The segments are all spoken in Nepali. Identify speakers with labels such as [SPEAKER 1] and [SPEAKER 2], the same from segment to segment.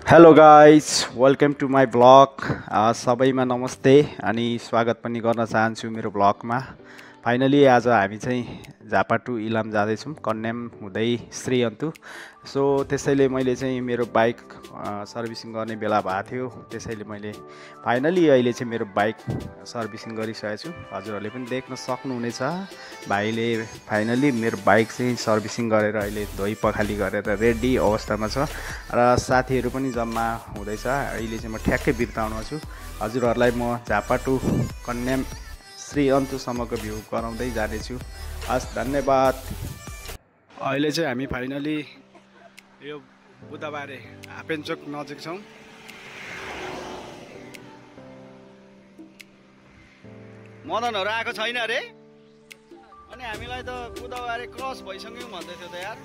[SPEAKER 1] Hello guys welcome to my blog. सबैमा नमस्ते अनि स्वागत पनि गर्न चाहन्छु मेरो ब्लगमा। फाइनली आज हामी चाहिँ झापा टु इलाम जाँदैछौँ, कन्याम हुँदै श्रीअन्तु। सो त्यसैले मैले चाहिँ मेरो बाइक सर्भिसिङ गर्ने बेला भएको थियो, त्यसैले मैले फाइनली अहिले चाहिँ मेरो बाइक सर्भिसिङ गरिसकेको छु। हजुरहरूले पनि देख्न सक्नुहुनेछ, भाइले फाइनली मेरो बाइक चाहिँ सर्भिसिङ गरेर अहिले धोइ पखाली गरेर रेडी अवस्थामा छ र साथीहरू पनि जम्मा हुँदैछ। अहिले चाहिँ म ठ्याक्कै बिर्ताउनु छु हजुरहरूलाई। म झापा टु कन्याम श्रीअन्तुसम्मको भ्यू गराउँदै जानेछु। हस्, धन्यवाद। अहिले चाहिँ हामी फाइनली यो बुधबारे हापेन्चोक नजिक छौँ। मदनहरू आएको छैन अरे, अनि हामीलाई त बुधबारे क्रस भइसक्यौँ भन्दै थियो त यार।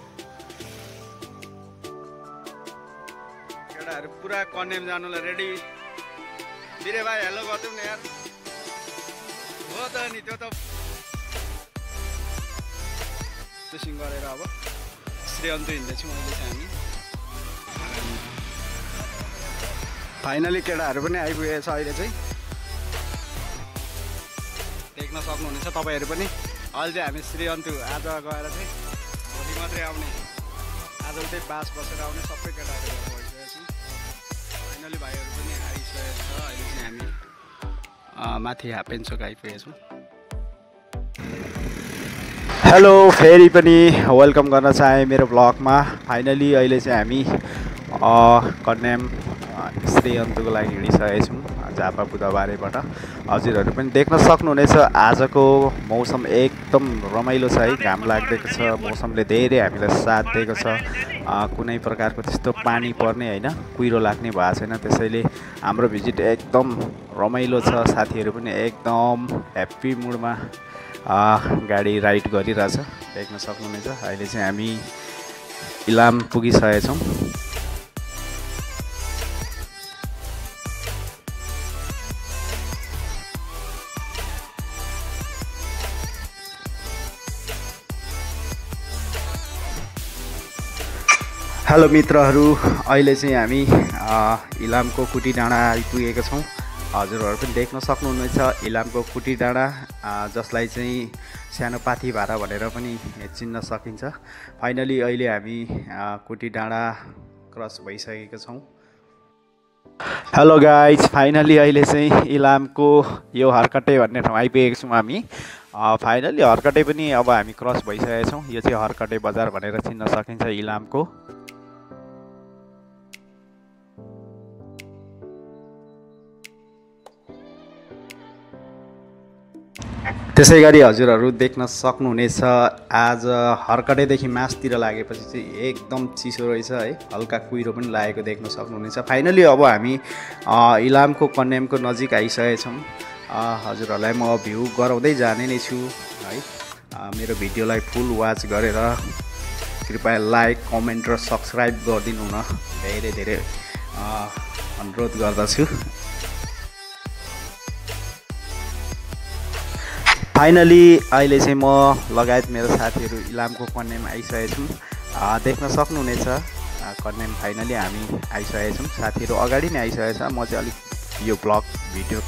[SPEAKER 1] केटाहरू पुरा कन्याम जानुलाई रेडी। बिरे भाइ हेलो गरिदिउँ न यार। हो त नि, त्यो त सर्भिसिङ गरेर अब श्रीअन्तु हिँड्दैछौँ अहिले चाहिँ हामी। फाइनली केटाहरू पनि आइपुगेछ अहिले चाहिँ, देख्न सक्नुहुनेछ तपाईँहरू पनि। अहिले चाहिँ हामी श्रीअन्तु आज गएर चाहिँ भोलि मात्रै आउने, आज उतै बास बसेर आउने सबै केटाहरू भइसकेको छौँ। फाइनली भाइहरू पनि आइसकेको छ। अहिले चाहिँ हामी माथि हापेन्चोक आइपुगेछौँ। हेलो, फेरि पनि वेलकम गर्न चाहे मेरो ब्लगमा। फाइनली अहिले चाहिँ हामी कन्याम श्रीअन्तुको लागि हिँडिसकेका छौँ झापा बुधबारेबाट। हजुरहरू पनि देख्न सक्नुहुनेछ आजको मौसम एकदम रमाइलो छ है, घाम लाग्दैको छ, मौसमले धेरै हामीलाई साथ दिएको छ। कुनै प्रकारको त्यस्तो पानी पर्ने होइन, कुहिरो लाग्ने भएको छैन, त्यसैले हाम्रो भिजिट एकदम रमाइलो छ। साथीहरू पनि एकदम ह्याप्पी मुडमा गाडी राइड गरिरहेछ, देख्न सक्नुहुनेछ। अहिले चाहिँ हामी इलाम पुगिसकेका छौँ। हेलो मित्रहरू, अहिले चाहिँ हामी इलामको कुटी डाँडा आइपुगेका छौँ। हजुरहरू पनि देख्न सक्नुहुनेछ इलामको कुटी डाँडा, जसलाई चाहिँ सानो पाथी भाडा भनेर पनि चिन्न सकिन्छ। फाइनली अहिले हामी कुटी डाँडा क्रस भइसकेका छौँ। हेलो गाइज, फाइनली अहिले चाहिँ इलामको यो हर्कटे भन्ने ठाउँ आइपुगेको छौँ हामी। फाइनली हर्कटे पनि अब हामी क्रस भइसकेका छौँ। यो चाहिँ हर्कटे बजार भनेर चिन्न सकिन्छ इलामको। त्यसै गरी हजुरहरू देख्न सक्नुहुनेछ आज हर्कटेदेखि मासतिर लागेपछि चाहिँ एकदम चिसो रहेछ है, हल्का कुहिरो पनि लागेको देख्न सक्नुहुनेछ। फाइनली अब हामी इलामको कन्यामको नजिक आइसकेका छौँ। हजुरहरूलाई म भ्यू गराउँदै जाने नै छु है। मेरो भिडियोलाई फुल वाच गरेर कृपया लाइक, कमेन्ट र सब्सक्राइब गरिदिनु हुन धेरै धेरै अनुरोध गर्दछु। फाइनली अहिले चाहिँ म लगायत मेरो साथीहरू इलामको कन्याम आइसकेका छौँ। देख्न सक्नुहुनेछ कन्याम फाइनली हामी आइसकेका छौँ। साथीहरू अगाडि नै आइसकेको छ। म चाहिँ अलिक यो ब्लग भिडियो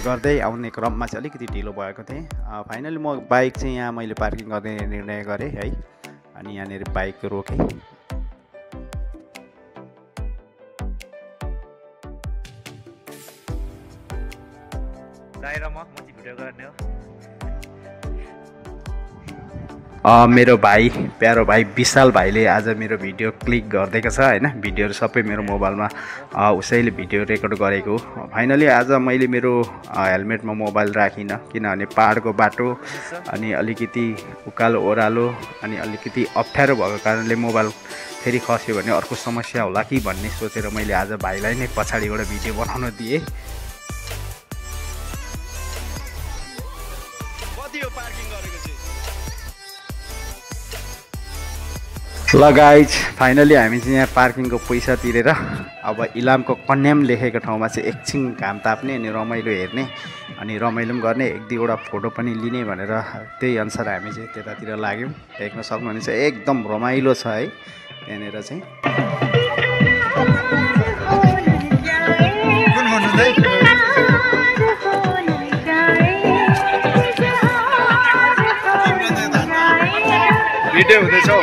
[SPEAKER 1] गर्दै आउने क्रममा चाहिँ अलिकति ढिलो भएको थिएँ। फाइनली म बाइक चाहिँ यहाँ मैले पार्किङ गर्ने निर्णय गरेँ है, अनि यहाँनिर बाइक रोकेँ। मेरो भाइ, प्यारो भाइ विशाल भाइले आज मेरो भिडियो क्लिक गरिदिएको छ होइन। भिडियोहरू सबै मेरो मोबाइलमा उसैले भिडियो रेकर्ड गरेको। फाइनली आज मैले मेरो हेलमेटमा मोबाइल राखिनँ, किनभने पाहाडको बाटो अनि अलिकति उकालो ओह्रालो अनि अलिकति अप्ठ्यारो भएको कारणले मोबाइल फेरि खस्यो भने अर्को समस्या होला कि भन्ने सोचेर मैले आज भाइलाई नै पछाडिबाट भिडियो बनाउन दिएँ। ल गाइज, फाइनली हामी चाहिँ यहाँ पार्किङको पैसा तिरेर अब इलामको कन्याम लेखेको ठाउँमा चाहिँ एकछिन घाम ताप्ने अनि रमाइलो हेर्ने अनि रमाइलो पनि गर्ने, एक दुईवटा फोटो पनि लिने भनेर त्यही अनुसार हामी चाहिँ त्यतातिर लाग्यौँ। देख्न सक्नुहुनेछ एकदम रमाइलो छ है यहाँनिर चाहिँ। छौ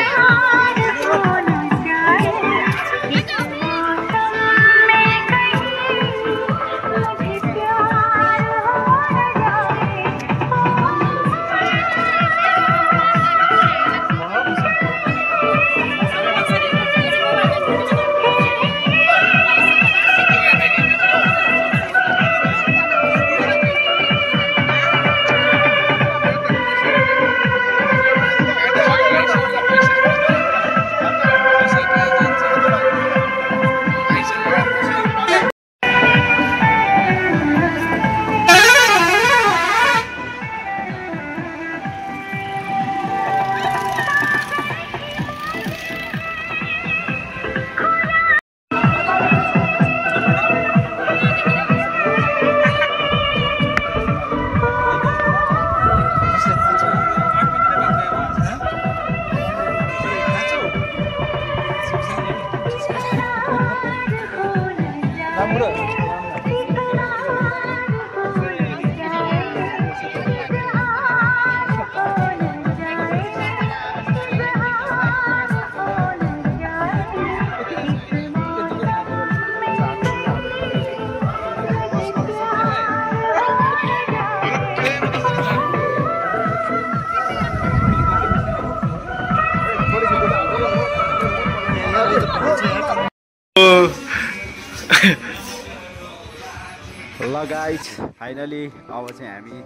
[SPEAKER 1] ल गाइज फाइनली अब चाहिँ हामी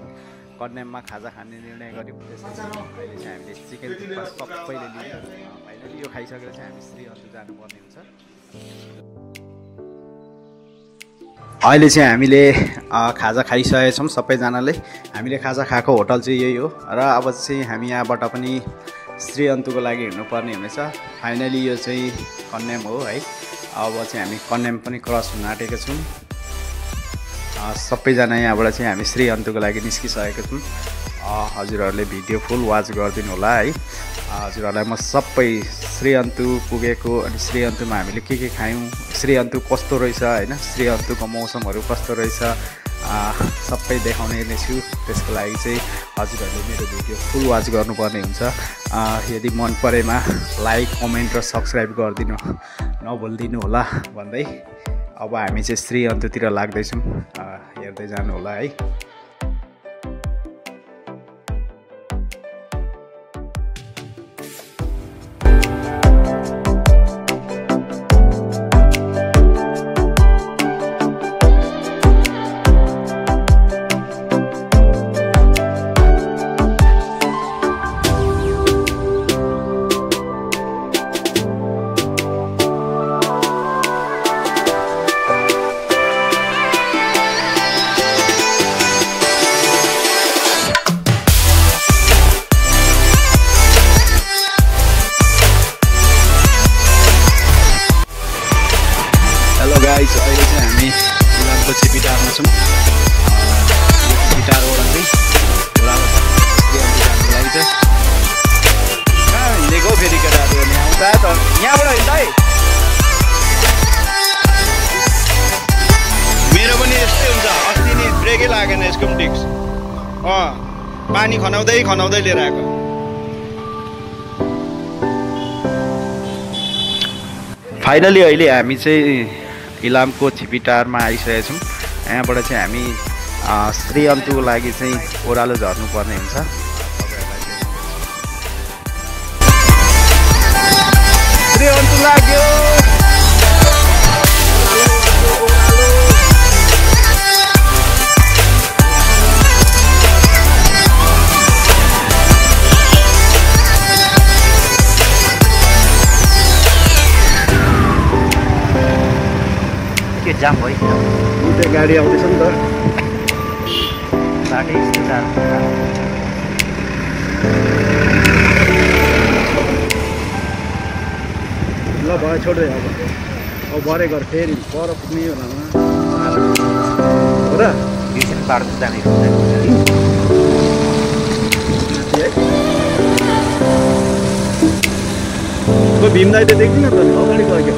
[SPEAKER 1] कन्याममा खाजा खाने निर्णय गऱ्यौँ। त्यसैले अहिले चाहिँ हामीले चिकन थुक्पा सबैले लियौँ। फाइनली यो खाइसकेर चाहिँ हामी श्री अन्तु जानुपर्ने हुन्छ। अहिले चाहिँ हामीले खाजा खाइसकेका छौँ सबैजनाले। हामीले खाजा खाएको होटल चाहिँ यही हो र अब चाहिँ हामी यहाँबाट पनि श्री अन्तुको लागि हिँड्नुपर्ने हुनेछ। फाइनली यो चाहिँ कन्याम हो है। अब चाहिँ हामी कन्याम पनि क्रस हुन आँटेको छौँ। सबैजना यहाँबाट चाहिँ हामी श्री अन्तुको लागि निस्किसकेको छौँ। हजुरहरूले भिडियो फुल वाच गरिदिनु होला है। हजुरहरूलाई म सबै श्री अन्तु पुगेको अनि श्री अन्तुमा हामीले के खायौँ, श्री अन्तु कस्तो रहेछ होइन, श्री अन्तुको मौसमहरू कस्तो रहेछ सबै देखाउने नै छु। त्यसको लागि चाहिँ हजुरहरूले मेरो भिडियो फुल वाच गर्नुपर्ने हुन्छ। यदि मन परेमा लाइक कमेन्ट र सब्सक्राइब गरिदिनु नभुलिदिनु होला भन्दै अब हामी चाहिँ श्री अन्तुतिर लाग्दैछौँ। हेर्दै जानु होला है। गाइस अहिले चाहिँ हामी इलामको छिपिटारमा छौँ। छिपिटारबाट चाहिँ ओह्रालो जानुको लागि चाहिँ कहाँ हिँडेको फेरि केटाहरू अनि आउँछ त यहाँबाट हिँड्दा है।
[SPEAKER 2] मेरो पनि यस्तै हुन्छ। अस्ति नि ब्रेकै लागेन यसको पनि डिस्क। पानी खनाउँदै खनाउँदै लिएर आएको।
[SPEAKER 1] फाइनली अहिले हामी चाहिँ इलामको छिपिटारमा आइसकेका छौँ। यहाँबाट चाहिँ हामी श्री अन्तुको लागि चाहिँ ओह्रालो झर्नुपर्ने हुन्छ। श्री अन्तु लाग्यो।
[SPEAKER 3] जाम भयो
[SPEAKER 1] त्यो गाडी आउँदैछ नि त
[SPEAKER 3] बाटै
[SPEAKER 1] ल भयो छोड्दै अब भरे गर फेरि पर पुग्ने होला हो र
[SPEAKER 3] ट्युसन बाटो जाने
[SPEAKER 1] भीमदाई त देख्दिन त अगाडि गयो।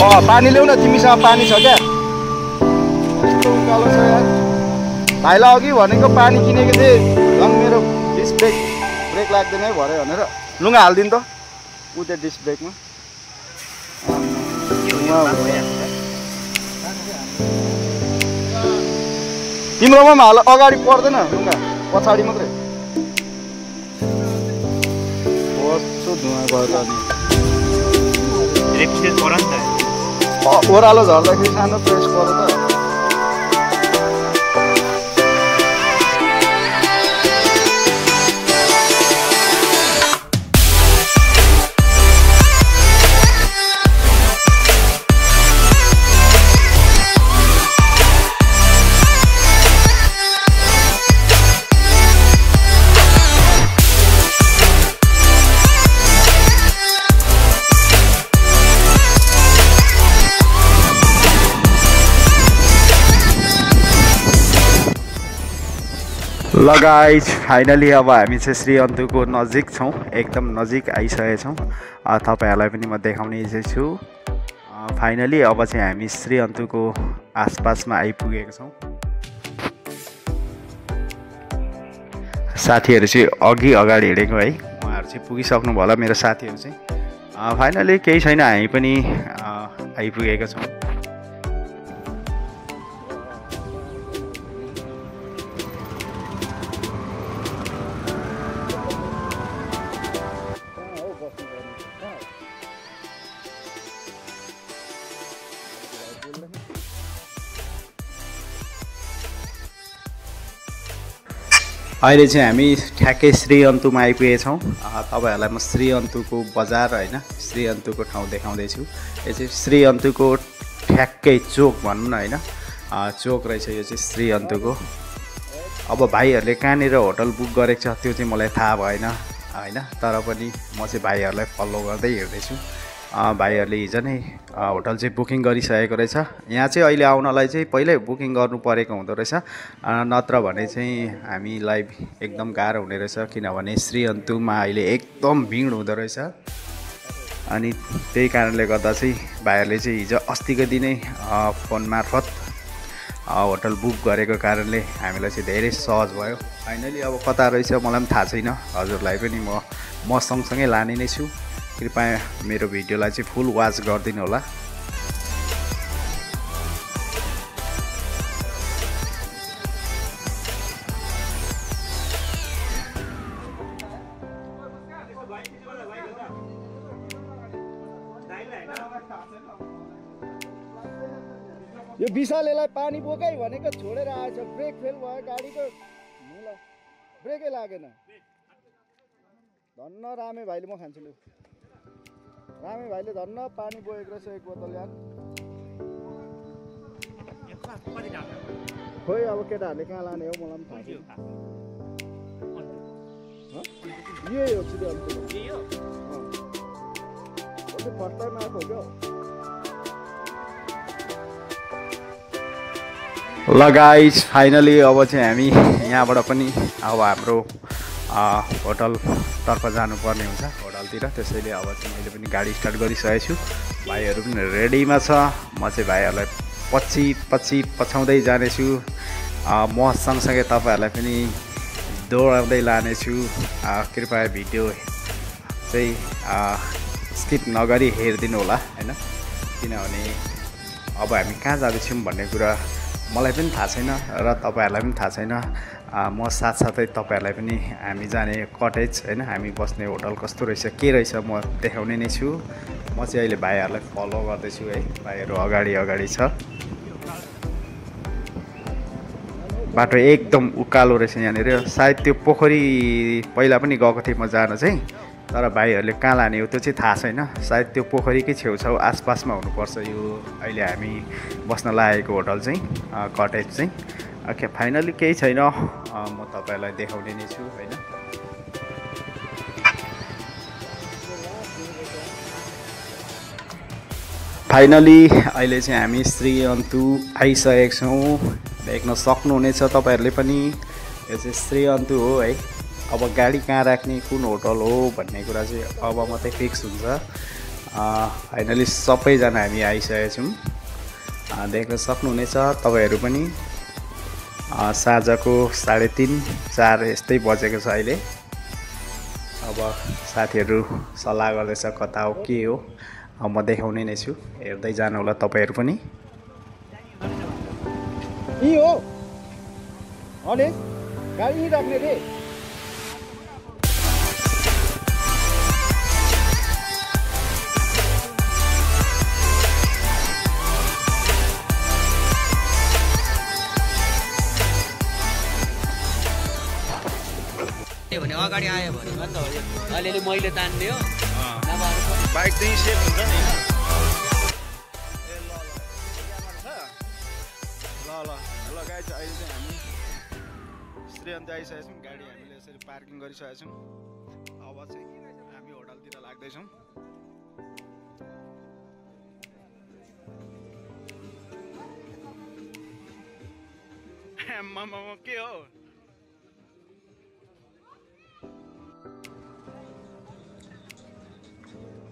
[SPEAKER 2] पानी ल्याउ न, तिमीसँग पानी छ क्या? कस्तो उकालो छ यार। भाइलाई अघि भनेको पानी किनेको थिएँ, झन् मेरो डिस्क ब्रेक लाग्दैन है भरे भनेर लुगा हालिदिनु त ऊ त्यो डिस्क ब्रेकमा। तिम्रोमा पनि हाल, अगाडि पर्दैन लुगा, पछाडि मात्रै। कस्तो धुवा गर्दा नि ओह्रालो झर्दाखेरि सानो प्रेस गर्यो त।
[SPEAKER 1] ल गाइज फाइनली अब हामी चाहिँ श्री अन्तुको नजिक छौँ, एकदम नजिक आइसकेका छौँ। तपाईँहरूलाई पनि म देखाउने चाहिँ छु। फाइनली अब चाहिँ हामी श्री अन्तुको आसपासमा आइपुगेका छौँ। साथीहरू चाहिँ अघि अगाडि हिँडेको है, उहाँहरू चाहिँ पुगिसक्नु भयो होला मेरो साथीहरू चाहिँ। फाइनली केही छैन, हामी पनि आइपुगेका छौँ। अहिले चाहिँ हामी ठ्याक्कै श्री अन्तुमा आइपुगेछौँ। तपाईँहरूलाई म श्री अन्तुको बजार होइन, श्री अन्तुको ठाउँ देखाउँदैछु। यो चाहिँ श्री अन्तुको ठ्याक्कै चोक भनौँ न होइन, चोक रहेछ यो चाहिँ श्री अन्तुको। अब भाइहरूले कहाँनिर होटल बुक गरेको छ त्यो चाहिँ मलाई थाहा भएन होइन, तर पनि म चाहिँ भाइहरूलाई फलो गर्दै हिँड्दैछु। भाइहरूले हिजो नै होटल चाहिँ बुकिङ गरिसकेको रहेछ। यहाँ चाहिँ अहिले आउनलाई चाहिँ पहिल्यै बुकिङ गर्नु परेको हुँदो रहेछ, नत्र भने चाहिँ हामीलाई एकदम गाह्रो हुने रहेछ, किनभने श्री अन्तुमा अहिले एकदम भिड हुँदो रहेछ। अनि त्यही कारणले गर्दा चाहिँ भाइहरूले चाहिँ हिजो अस्तिको दिनै फोन मार्फत होटल बुक गरेको कारणले हामीलाई चाहिँ धेरै सहज भयो। फाइनली अब कता रहेछ मलाई पनि थाहा छैन, हजुरलाई पनि म सँगसँगै लाने नै छु। कृपया मेरो भिडियोलाई चाहिँ फुल वाच गरिदिनु होला।
[SPEAKER 2] यो विशाललाई पानी बोकाइ भनेको छोडेर आएछ, ब्रेक फेल भयो गाडीको, ब्रेकै लागेन। धन्न रामे भाइले, म खान्छु लु, रामे भाइले धन्न पानी बोकेको रहेछ एक बोतल यार। खोइ अब केटाहरूले कहाँ लाने हो मलाई पनि थाहा छैन। यही हो सिधै फर्स्ट टाइम आएको हो क्या।
[SPEAKER 1] ल गाइज फाइनली अब चाहिँ हामी यहाँबाट पनि अब हाम्रो होटलतर्फ जानुपर्ने हुन्छ, होटलतिर। त्यसैले अब चाहिँ मैले पनि गाडी स्टार्ट गरिसकेको छु, भाइहरू पनि रेडीमा छ। म चाहिँ भाइहरूलाई पछि पछाउँदै जानेछु। म सँगसँगै तपाईँहरूलाई पनि दौडाउँदै लानेछु। कृपया भिडियो चाहिँ स्किप नगरी हेरिदिनु होला होइन, किनभने अब हामी कहाँ जाँदैछौँ भन्ने कुरा मलाई पनि थाहा छैन र तपाईँहरूलाई पनि थाहा छैन। म साथसाथै तपाईँहरूलाई पनि हामी जाने कटेज होइन, हामी बस्ने होटल कस्तो रहेछ के रहेछ म देखाउने नै छु। म चाहिँ अहिले भाइहरूलाई फलो गर्दैछु है, भाइहरू अगाडि छ। बाटो एकदम उकालो रहेछ यहाँनिर, सायद त्यो पोखरी पहिला पनि गएको थिएँ म जान चाहिँ, तर भाइहरूले कहाँ लाने हो त्यो चाहिँ थाहा छैन। सायद त्यो पोखरीकै छेउछाउ आसपासमा हुनुपर्छ यो अहिले हामी बस्न लागेको होटल चाहिँ, कटेज चाहिँ। ओके फाइनली केही छैन, म तपाईँहरूलाई देखाउने नै छु होइन। फाइनली अहिले चाहिँ हामी श्री अन्तु आइसकेका छौँ, देख्न सक्नुहुनेछ तपाईँहरूले पनि। यो चाहिँ श्री अन्तु हो है। अब गाडी कहाँ राख्ने, कुन होटल हो भन्ने कुरा चाहिँ अब मात्रै फिक्स हुन्छ। फाइनली सबैजना हामी आइसकेका छौँ। देख्न सक्नुहुनेछ तपाईँहरू पनि। साँझको 3:30 4 यस्तै बजेको छ अहिले। अब साथीहरू सल्लाह गर्दैछ कता हो के हो, म देखाउने नै छु, हेर्दै जानु होला तपाईँहरू पनि।
[SPEAKER 2] हो अले गाडी राख्ने रे।
[SPEAKER 3] भने अगाडि आयो भने अन्त अलिअलि मैले तान्ने हो
[SPEAKER 2] बाइक चाहिँ सेफ हुन्छ नि हैन। ल गाइज अहिले चाहिँ हामी श्रीअन्त आइसकेका छौँ। गाडी हामीले यसरी पार्किङ गरिसकेका छौँ। अब चाहिँ हामी होटलतिर लाग्दैछौँ। के हो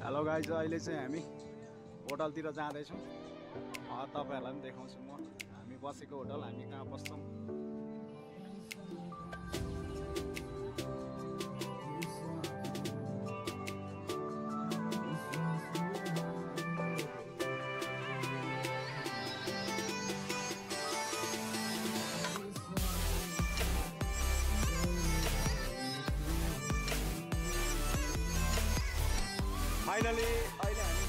[SPEAKER 2] हेलो गाइज, अहिले चाहिँ हामी होटलतिर जाँदैछौँ। तपाईँहरूलाई पनि देखाउँछु म हामी बसेको होटल, हामी कहाँ बस्छौँ। फाइनली अहिले हामी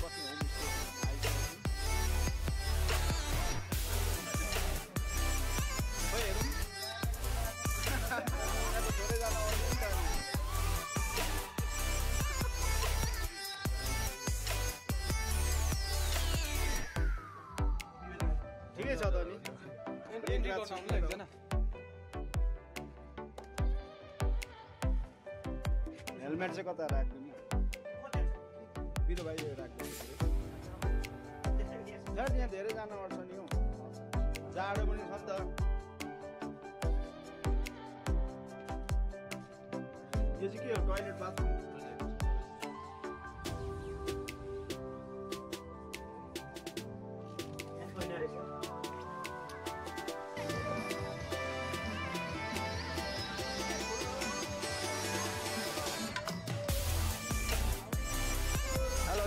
[SPEAKER 2] बस्ने होमस्टेमा आइसकेका छौँ। ठिकै छ त नि, हेलमेट चाहिँ कता राख्नु बिरो भाइ राख्नु। यहाँ धेरै जान पर्छ नि हौ, जाडो पनि छ नि त। यो चाहिँ के हो, टोइलेट बाथरुम।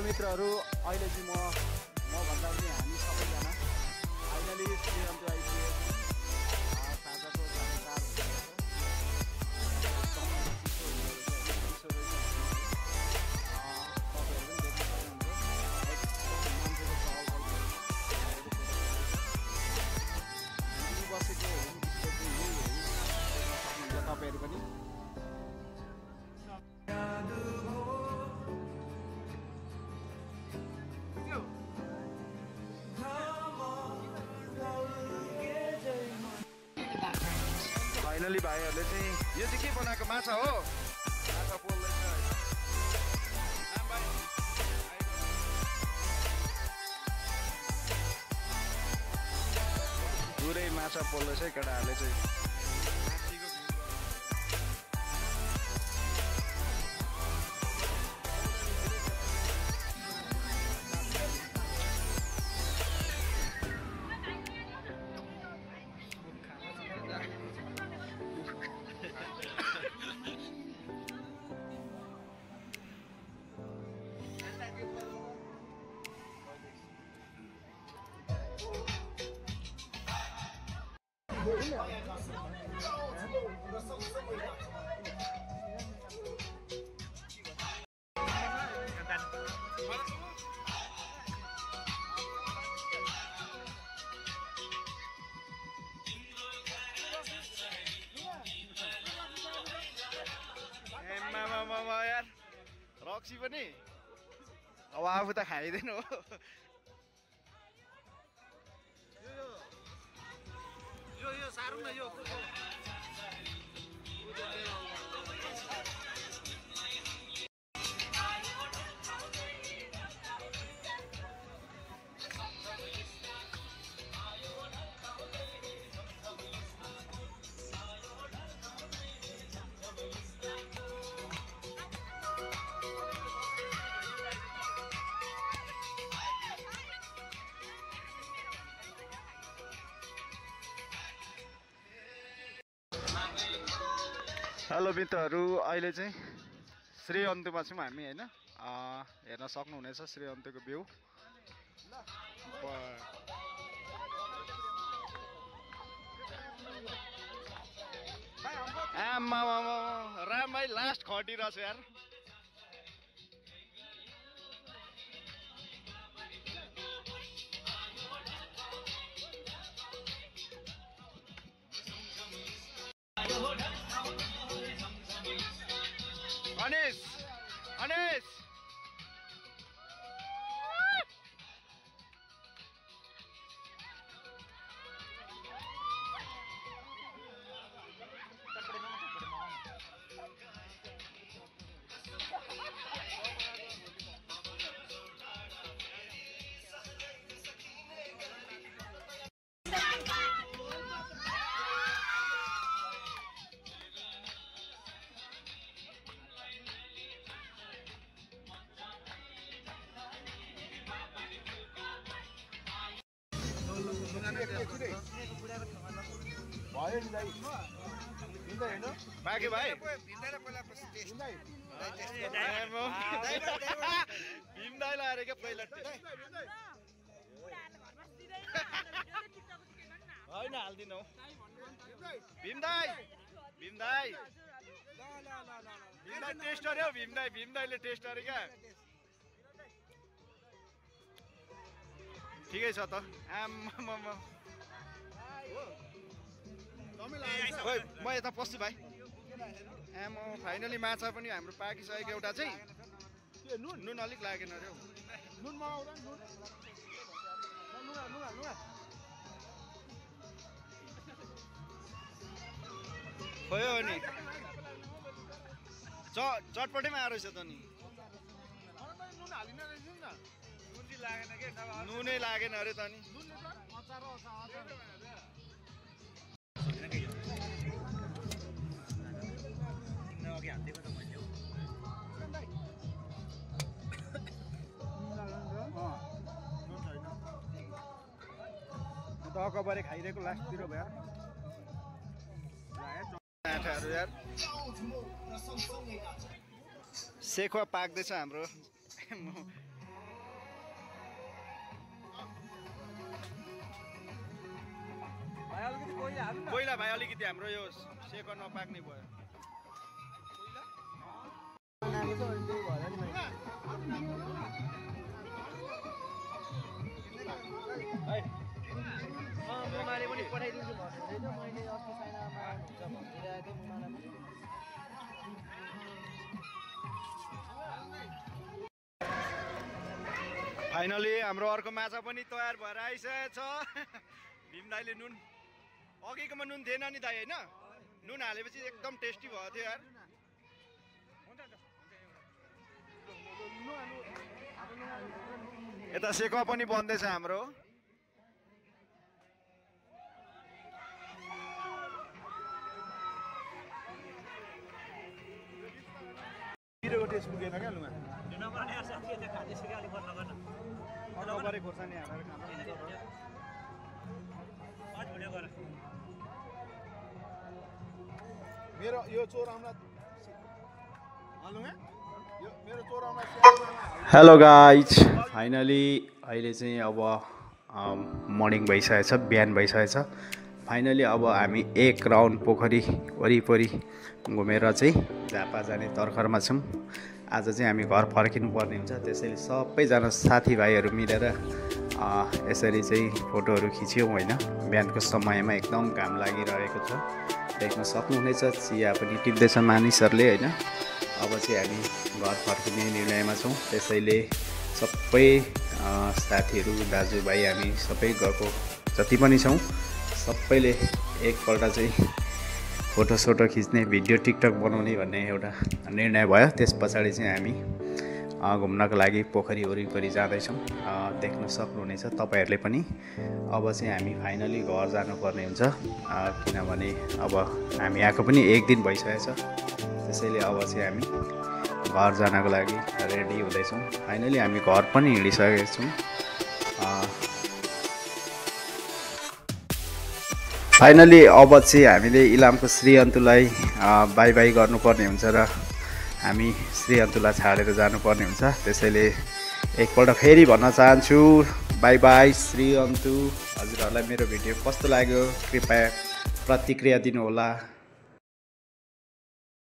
[SPEAKER 2] मित्रहरू अहिले चाहिँ म भन्दा पनि हामी सबैजना फाइनली श्रीअन्त आइपुग्यो। साँझको 4:30 बसेको तपाईँहरू पनि। फाइनली भाइहरूले चाहिँ यो चाहिँ के बनाएको माछा हो, माछा पोल्दैछ। पुरै माछा पोल्दैछ केटाहरूले चाहिँ। यार रक्सी पनि अब आफू त खाइदैन हो। यो साह्रो न यो हेलो मित्रहरू, अहिले चाहिँ श्री अन्त्यमा छौँ हामी होइन। हेर्न सक्नुहुनेछ श्री अन्त्यको भ्यू। राम भाइ लास्ट खटिरहेछ यार। अनिस अनिस बाँकी भाइ भीम दाइ लाएर क्या पहिला होइन हाल्दिनौ भीम दाइ टेस्ट गर्यो भीम दाइले टेस्ट गरे क्या ठिकै छ त म यता पस्छु भाइ फाइनली माछा पनि हाम्रो पाकिसकेको एउटा चाहिँ नुन अलिक लागेन अरे हौ खोयो नि चटपटैमा आएर रहेछ त नि नुनै लागेन अरे त नि अकबरे खाइरहेको लास्टतिर भयो यार सेखुवा पाक्दैछ हाम्रो पहिला भाइ अलिकति हाम्रो यो सेखुवा नपाक्ने भयो
[SPEAKER 3] मुनाले पनि पठाइदिन्छु भन्नु छैन मैले अस्ति साइनामा हुन्छ भनिरहेको थिएँ मुनालाई पनि
[SPEAKER 2] फाइनली हाम्रो अर्को माछा पनि तयार भएर आइसकेको छ भीम दाइले नुन अघिकोमा नुन थिएन नि दाइ होइन नुन हालेपछि एकदम टेस्टी भएको थियो यार यता सेकुवा पनि बन्दैछ हाम्रो पिरोको टेस्ट पुगेन क्या लुगा खोर्सानी हालेर मेरो यो चोराउमा
[SPEAKER 1] हेलो गाइज फाइनली अहिले चाहिँ अब मर्निङ भइसकेछ बिहान भइसकेछ फाइनली अब हामी एक राउन्ड पोखरी वरिपरि घुमेर चाहिँ झापा जाने तर्खरमा छौँ आज चाहिँ हामी घर फर्किनु पर्ने हुन्छ त्यसैले सबैजना साथीभाइहरू मिलेर यसरी चाहिँ फोटोहरू खिच्यौँ होइन बिहानको समयमा एकदम घाम लागिरहेको छ देख्न सक्नुहुनेछ चिया पनि टिप्दैछ मानिसहरूले होइन अब चाहिँ हामी घर फर्किने निर्णयमा छौँ त्यसैले सबै साथीहरू दाजुभाइ हामी सबै गएको जति पनि छौँ सबैले एकपल्ट चाहिँ फोटोसोटो खिच्ने भिडियो टिकटक बनाउने भन्ने एउटा निर्णय भयो त्यस पछाडि चाहिँ हामी घुम्नको लागि पोखरी वरिपरि जाँदैछौँ देख्न सक्नुहुनेछ तपाईँहरूले पनि अब चाहिँ हामी फाइनली घर जानुपर्ने हुन्छ किनभने अब हामी आएको पनि एक दिन भइसकेछ त्यसैले अब चाहिँ हामी घर जानको लागि रेडी हुँदैछौँ फाइनली हामी घर पनि हिँडिसकेका छौँ फाइनली अब चाहिँ हामीले इलामको श्रीअन्तुलाई बाई बाई गर्नुपर्ने हुन्छ र हामी श्रीअन्तुलाई छाडेर जानुपर्ने हुन्छ। त्यसैले एकपल्ट फेरि भन्न चाहन्छु बाई बाई श्रीअन्तु। हजुरहरूलाई मेरो भिडियो कस्तो लाग्यो कृपया प्रतिक्रिया दिनुहोला।